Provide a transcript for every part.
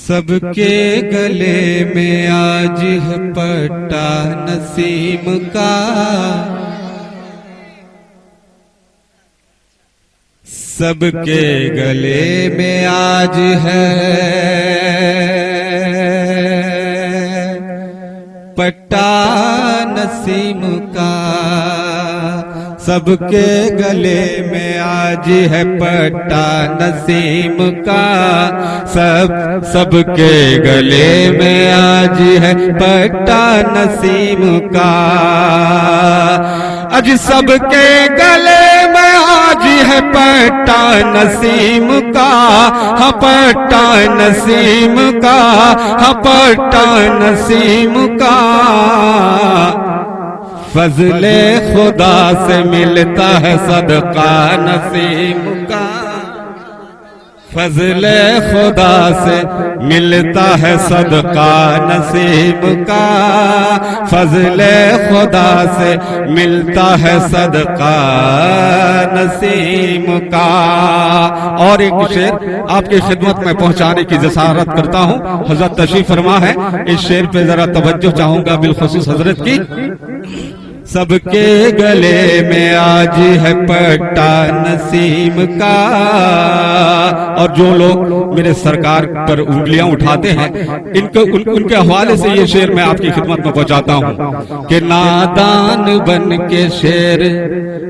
सबके गले में आज है पट्टा नसीम का, सबके गले में आज है पट्टा नसीम का, सबके गले में आज है पट्टा नसीम का, सबके गले में आज है पट्टा नसीम का। आज सबके गले में आज है पट्टा नसीम का, हाँ पट्टा नसीम का, हाँ पट्टा नसीम का। फजले खुदा से मिलता है सदका नसीम का, फजले खुदा से मिलता है सदका नसीब का, फजले खुदा से मिलता है सदका नसीब का। और एक शेर आपकी खिदमत में पहुंचाने की जसारत करता हूं, हजरत तशरीफ फरमा है, इस शेर पे जरा तवज्जो चाहूंगा बिलखुसूस हजरत की। सबके गले में आज है पट्टा नसीम का। और जो लोग मेरे सरकार पर उंगलियां उठाते हैं, उनके हवाले से ये शेर मैं आपकी खिदमत में पहुंचाता हूं कि नादान बन के शेर,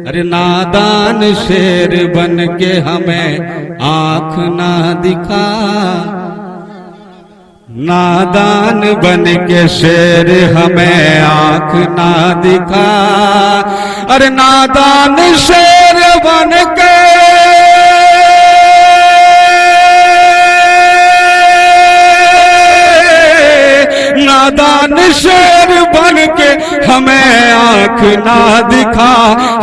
अरे नादान शेर बन के हमें आंख ना दिखा, नादान बन के शेर हमें आंख ना दिखा, अरे नादान शेर बन के नादान शेर बन के हमें आंख ना दिखा,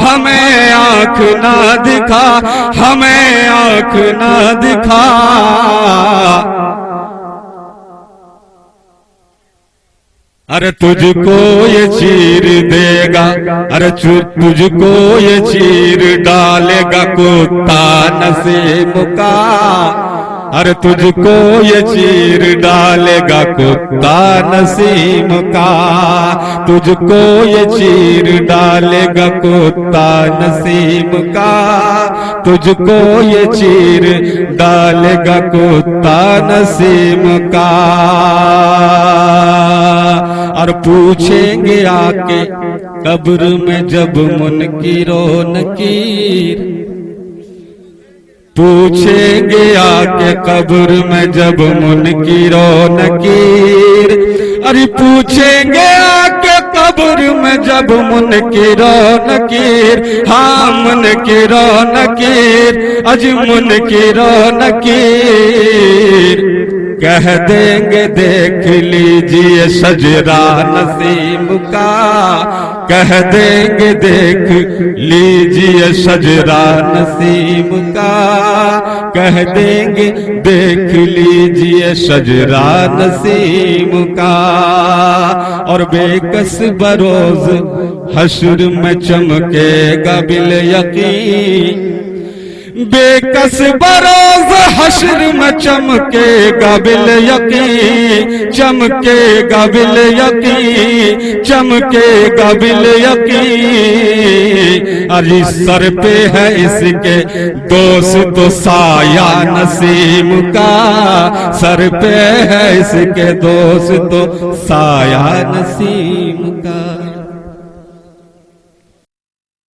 हमें आंख ना दिखा, हमें आंख ना दिखा। अरे तुझको ये चीर देगा, अरे तुझको ये चीर डालेगा कुत्ता नसीब का, अरे तुझको ये चीर डालेगा कुत्ता नसीब का, तुझको ये चीर डालेगा कुत्ता नसीब का, तुझको ये चीर डालेगा कुत्ता नसीब का। और पूछेंगे आके कब्र में जब मुनकिरो नकीर, पूछेंगे आके कब्र में जब मुनकिरो नकीर, अरे पूछेंगे आके कब्र में जब मुनकिरो नकीर, हाँ मुनकिरो नकीर, अज मुनकिरो नकीर। कह देंगे देख लीजिए शजरा नसीम का, कह देंगे देख लीजिए शजरा नसीम का, कह देंगे देख लीजिए शजरा नसीम का। और बेकस बरोज हश्र में चमकेगा बिल यकीन, बेकस बरोज हश्र में चमकेगा बिल यकीन, चमकेगा बिल यकीन, चमकेगा बिल यकीन। अरे सर पे है इसके दोस्त साया नसीम का, सर पे है इसके दोस्त साया नसीम का।